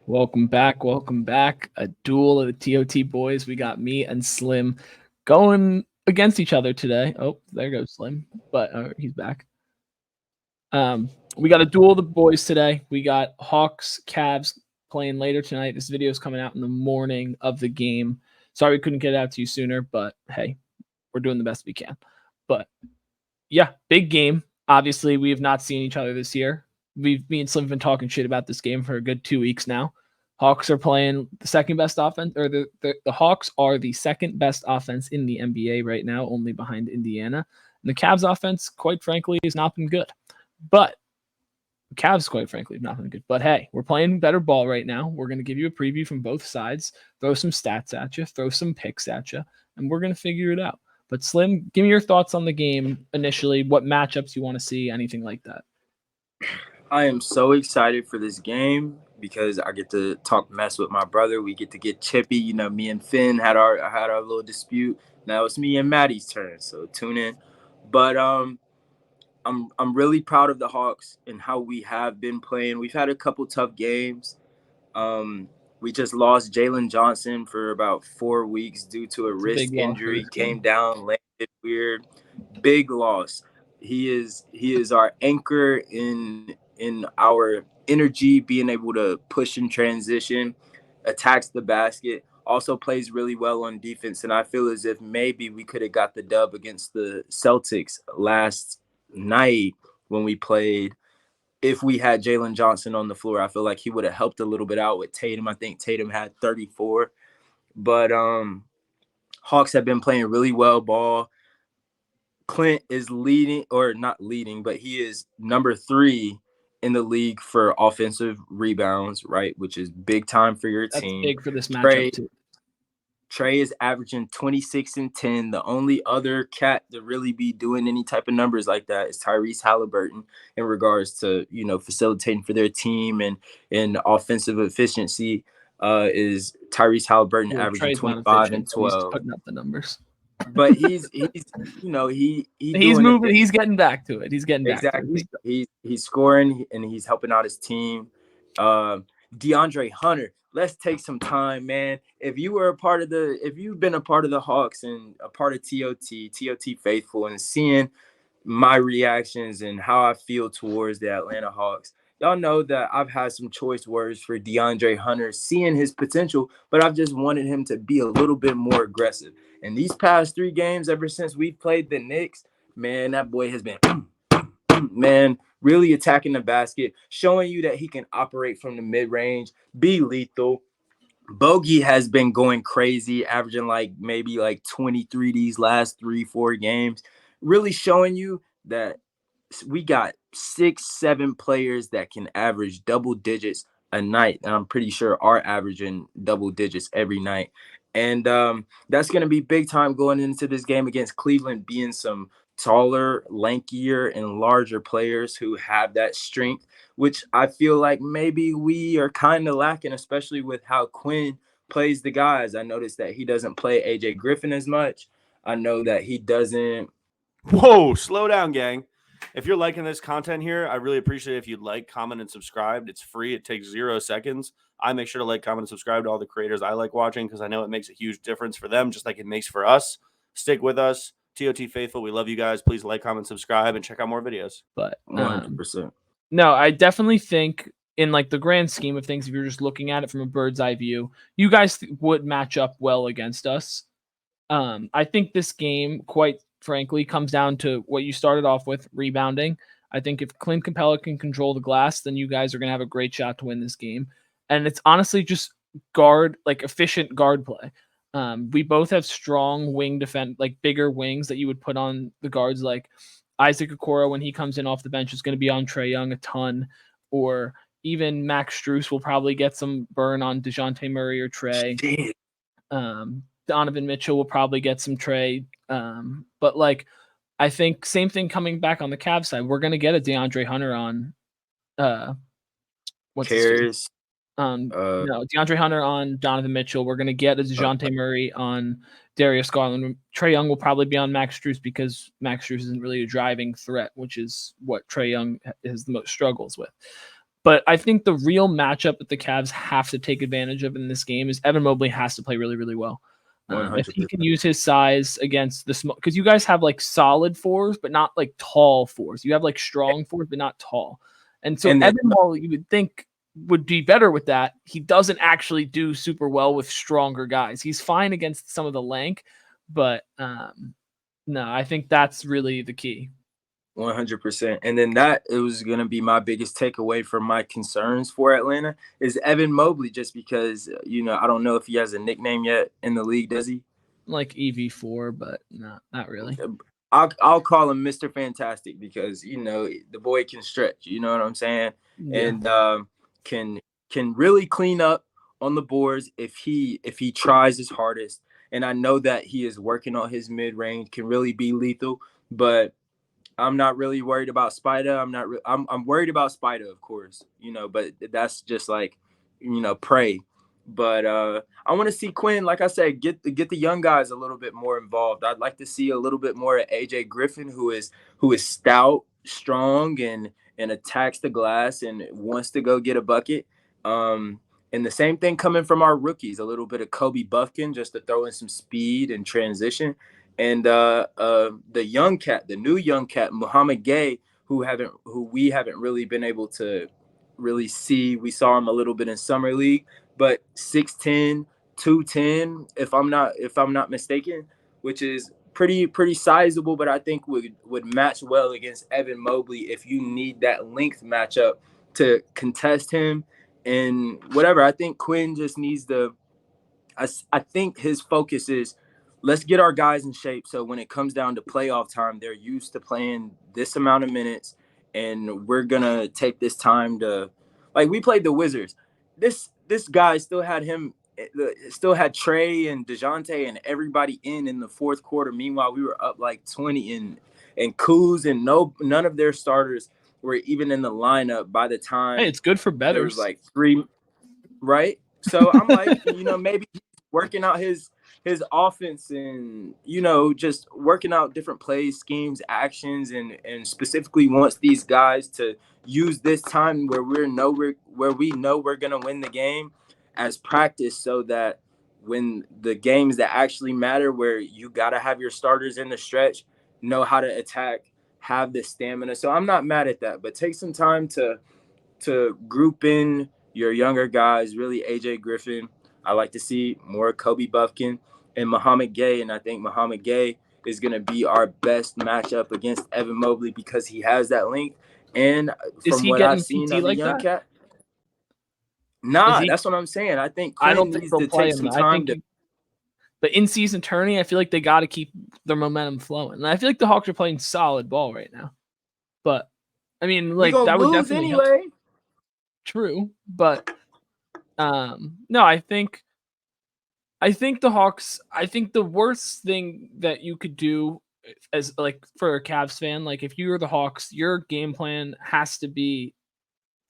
Welcome back. Welcome back. A duel of the TOT boys. We got me and Slim going against each other today. Oh, there goes Slim, but he's back. We got a duel of the boys today. We got Hawks, Cavs playing later tonight. This video is coming out in the morning of the game. Sorry we couldn't get it out to you sooner, but hey, we're doing the best we can. But yeah, big game. Obviously, we have not seen each other this year. Me and Slim have been talking shit about this game for a good 2 weeks now. Hawks are playing the second best offense, or the Hawks are the second best offense in the NBA right now, only behind Indiana. And the Cavs offense, quite frankly, has not been good. But the Cavs, quite frankly, have not been good. But hey, we're playing better ball right now. We're going to give you a preview from both sides, throw some stats at you, throw some picks at you, and we're going to figure it out. But Slim, give me your thoughts on the game initially, what matchups you want to see, anything like that. I am so excited for this game because I get to talk mess with my brother. We get to get chippy. You know, me and Finn had our little dispute. Now it's me and Maddie's turn. So tune in. But I'm really proud of the Hawks and how we have been playing. We've had a couple tough games. Um, we just lost Jalen Johnson for about 4 weeks due to a wrist injury. Came down, landed weird, big loss. He is our anchor in our energy, being able to push in transition, attacks the basket. Also plays really well on defense, and I feel as if maybe we could have got the dub against the Celtics last night when we played. If we had Jalen Johnson on the floor, I feel like he would have helped a little bit out with Tatum. I think Tatum had 34. But Hawks have been playing really well ball. Clint is leading, or not leading, but he is number 3 in the league for offensive rebounds, right? Which is big time for your team. That's big for this matchup too. Trey is averaging 26 and 10. The only other cat to really be doing any type of numbers like that is Tyrese Halliburton in regards to, facilitating for their team and offensive efficiency. Is Tyrese Halliburton averaging Trey's 25 and 12. He's putting up the numbers. But he's moving. He's getting back to it. He's getting back exactly. to it. He's scoring and he's helping out his team. DeAndre Hunter, let's take some time, man. If you've been a part of the Hawks and a part of TOT faithful, and seeing my reactions and how I feel towards the Atlanta Hawks, y'all know that I've had some choice words for DeAndre Hunter, seeing his potential, but I've just wanted him to be a little bit more aggressive. And these past 3 games, ever since we've played the Knicks, man, that boy has been, man, really attacking the basket, showing you that he can operate from the mid-range, be lethal. Bogey has been going crazy, averaging maybe 23 these last 3-4 games, really showing you that we got 6-7 players that can average double digits a night, and I'm pretty sure are averaging double digits every night. And that's going to be big time going into this game against Cleveland, being some taller, lankier, and larger players who have that strength, which I feel like maybe we are kind of lacking, especially with how Quinn plays the guys. I noticed that he doesn't play AJ Griffin as much. I know that he doesn't. Whoa, slow down, gang. If you're liking this content here, I really appreciate it if you'd like, comment, and subscribe. It's free. It takes 0 seconds. I make sure to like, comment, and subscribe to all the creators I like watching because I know it makes a huge difference for them, just like it makes for us. Stick with us. TOT Faithful, we love you guys. Please like, comment, subscribe, and check out more videos. But 100%. No, I definitely think in the grand scheme of things, if you're just looking at it from a bird's eye view, you guys would match up well against us. I think this game, quite frankly, comes down to what you started off with, rebounding. I think if Clint Capella can control the glass, then you guys are going to have a great shot to win this game. And it's honestly just efficient guard play. We both have strong wing defense, bigger wings that you would put on the guards. Like Isaac Okoro, when he comes in off the bench, is going to be on Trae Young a ton. Or even Max Strus will probably get some burn on DeJounte Murray or Trae. Donovan Mitchell will probably get some trade. But I think same thing coming back on the Cavs side. We're going to get a DeAndre Hunter on Cares. No, DeAndre Hunter on Donovan Mitchell. We're going to get a DeJounte Murray on Darius Garland. Trae Young will probably be on Max Strus because Max Strus isn't really a driving threat, which is what Trae Young has the most struggles with. But I think the real matchup that the Cavs have to take advantage of in this game is Evan Mobley has to play really, really well. If he 100%. can use his size against the small, because you guys have like solid fours, but not like tall fours. You have like strong fours, but not tall. And so And then- Evan, while you would think would be better with that, he doesn't actually do super well with stronger guys. He's fine against some of the length, but no, I think that's really the key. 100%. And then that it was going to be my biggest takeaway from my concerns for Atlanta is Evan Mobley, just because, I don't know if he has a nickname yet in the league, does he? Like EV4, but not really. I'll call him Mr. Fantastic because, the boy can stretch, you know what I'm saying? Yeah. And can really clean up on the boards if he tries his hardest. And I know that he is working on his mid-range, can really be lethal, but I'm not really worried about Spider. I'm worried about Spider, of course, but that's just like, pray. But I want to see Quinn, like I said, get the young guys a little bit more involved. I'd like to see a little bit more of AJ Griffin, who is stout, strong, and attacks the glass and wants to go get a bucket. And the same thing coming from our rookies, a little bit of Kobe Buffkin just to throw in some speed and transition. And the new young cat, Muhammad Gay, who we haven't really been able to really see. We saw him a little bit in summer league, but 6'10", 210, if I'm not mistaken, which is pretty sizable, but I think would match well against Evan Mobley if you need that length matchup to contest him and whatever. I think Quinn just needs to. I think his focus is, let's get our guys in shape so when it comes down to playoff time, they're used to playing this amount of minutes, and we're gonna take this time to, like, we played the Wizards. This guy still had Trey and DeJounte and everybody in the fourth quarter. Meanwhile, we were up like 20, and Kuz and none of their starters were even in the lineup by the time. Hey, it's good for bettors. There was like 3, right? So I'm like, maybe he's working out his offense and, just working out different plays, schemes, actions, and specifically wants these guys to use this time where we know we're going to win the game as practice, so that when the games that actually matter, where you got to have your starters in the stretch, know how to attack, have the stamina. So I'm not mad at that, but take some time to group in your younger guys, really AJ Griffin. I like to see more Kobe Buffkin and Muhammad Gay, and I think Muhammad Gay is going to be our best matchup against Evan Mobley because he has that length. And from what I've seen of the young cat, that's what I'm saying. I think Quinn needs to take some time to. But in season tourney, I feel like they got to keep their momentum flowing. And I feel like the Hawks are playing solid ball right now. But I mean, like, that would definitely anyway. Help. True, but no, I think the Hawks. I think the worst thing that you could do as, like, for a Cavs fan, like, if you're the Hawks, your game plan has to be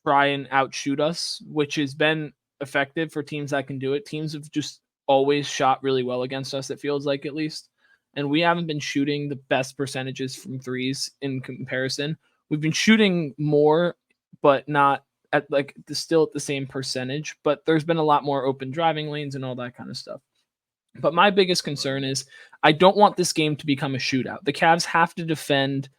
try and outshoot us, which has been effective for teams that can do it. Teams have just always shot really well against us, it feels like, at least. And we haven't been shooting the best percentages from threes in comparison. We've been shooting more, but not at still at the same percentage. But there's been a lot more open driving lanes and all that kind of stuff. But my biggest concern is I don't want this game to become a shootout. The Cavs have to defend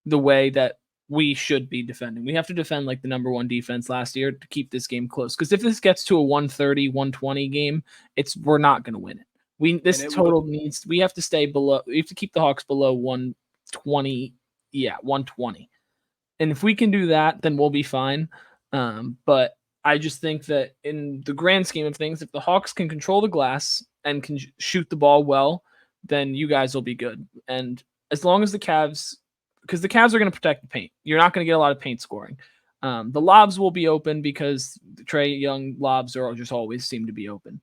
the way that we should be defending. We have to defend like the number one defense last year to keep this game close. Because if this gets to a 130, 120 game, we're not going to win it. We have to stay below. We have to keep the Hawks below 120. Yeah, 120. And if we can do that, then we'll be fine. But I just think that in the grand scheme of things, if the Hawks can control the glass and can shoot the ball well, then you guys will be good. And as long as the Cavs, because the Cavs are going to protect the paint. You're not going to get a lot of paint scoring. The lobs will be open because Trae Young lobs are just always seem to be open.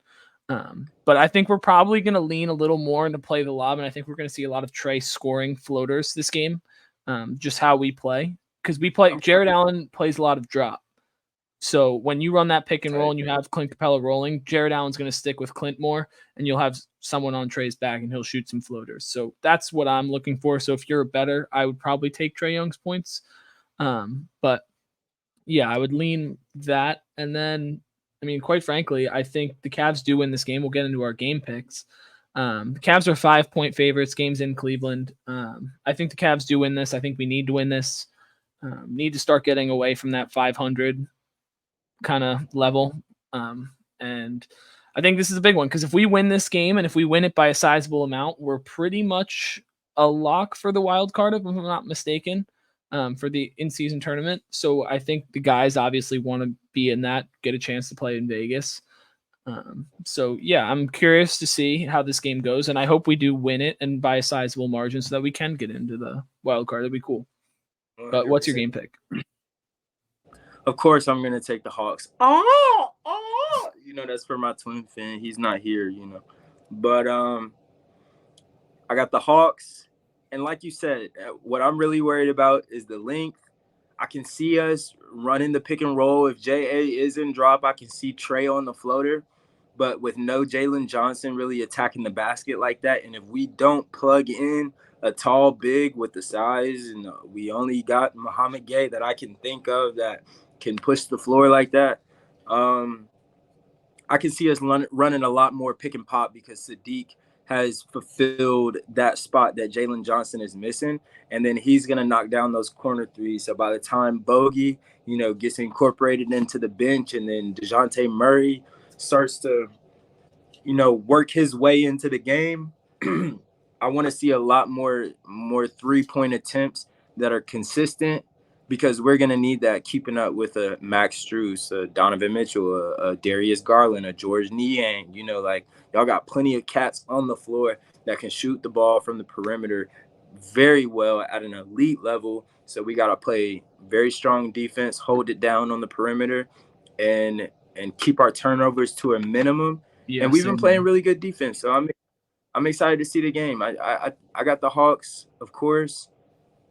But I think we're probably going to lean a little more into play the lob, and I think we're going to see a lot of Trae scoring floaters this game, just how we play. Because Jared Allen plays a lot of drop. So when you run that pick and roll and you have Clint Capella rolling, Jared Allen's going to stick with Clint more, and you'll have someone on Trae's back, and he'll shoot some floaters. So that's what I'm looking for. So if you're a better, I would probably take Trae Young's points. But Yeah, I would lean that. And then, I mean, quite frankly, I think the Cavs do win this game. We'll get into our game picks. The Cavs are 5-point favorites. Game's in Cleveland. I think the Cavs do win this. I think we need to win this. Need to start getting away from that 500 kind of level. And I think this is a big one because if we win this game and if we win it by a sizable amount, we're pretty much a lock for the wild card, if I'm not mistaken, for the in-season tournament. So I think the guys obviously want to be in that, get a chance to play in Vegas. So yeah, I'm curious to see how this game goes, and I hope we do win it and by a sizable margin so that we can get into the wild card. That'd be cool. But what's your 100%. game pick? Of course, I'm gonna take the Hawks. You know, that's for my twin fan. He's not here, you know. But I got the Hawks, and like you said, what I'm really worried about is the length. I can see us running the pick and roll. If JA is in drop, I can see Trey on the floater. But with no Jalen Johnson really attacking the basket like that, and if we don't plug in a tall big with the size, and we only got Muhammad Gay that I can think of that can push the floor like that, I can see us running a lot more pick and pop because Sadiq has fulfilled that spot that Jalen Johnson is missing. And then he's going to knock down those corner threes. So by the time Bogey, you know, gets incorporated into the bench and then DeJounte Murray starts to, you know, work his way into the game, I want to see a lot more 3-point attempts that are consistent because we're going to need that keeping up with a Max Strus, a Donovan Mitchell, a Darius Garland, a George Niang. You know, like y'all got plenty of cats on the floor that can shoot the ball from the perimeter very well at an elite level. So we got to play very strong defense, hold it down on the perimeter, and keep our turnovers to a minimum. Yeah, and we've been playing really good defense. So I'm excited to see the game. I got the Hawks, of course.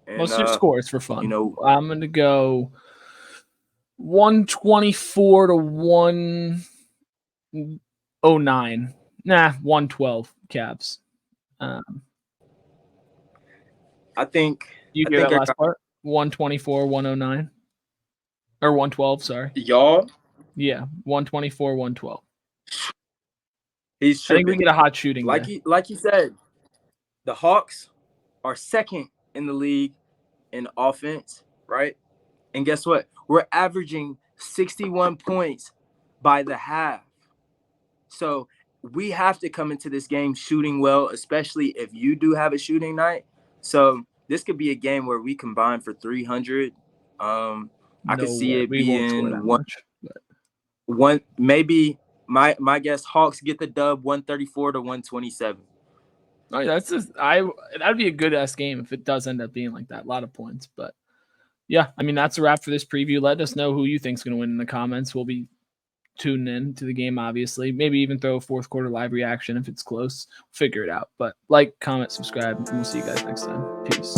And, let's do scores for fun. You know, I'm going to go 124 to 109. Nah, 112 Cavs. I think you hear that last part? 124, 109. Or 112, sorry. Y'all? Yeah, 124, 112. He's tripping. I think we get a hot shooting like you said, the Hawks are second in the league in offense, right? And guess what? We're averaging 61 points by the half. So we have to come into this game shooting well, especially if you do have a shooting night. So this could be a game where we combine for 300. I could see it being one, maybe my guess, Hawks get the dub 134 to 127. Oh, that'd be a good ass game if it does end up being like that. A lot of points, but yeah, I mean that's a wrap for this preview. Let us know who you think's going to win in the comments. We'll be tuning in to the game, obviously. Maybe even throw a fourth quarter live reaction if it's close. Figure it out. But like, comment, subscribe, and we'll see you guys next time. Peace.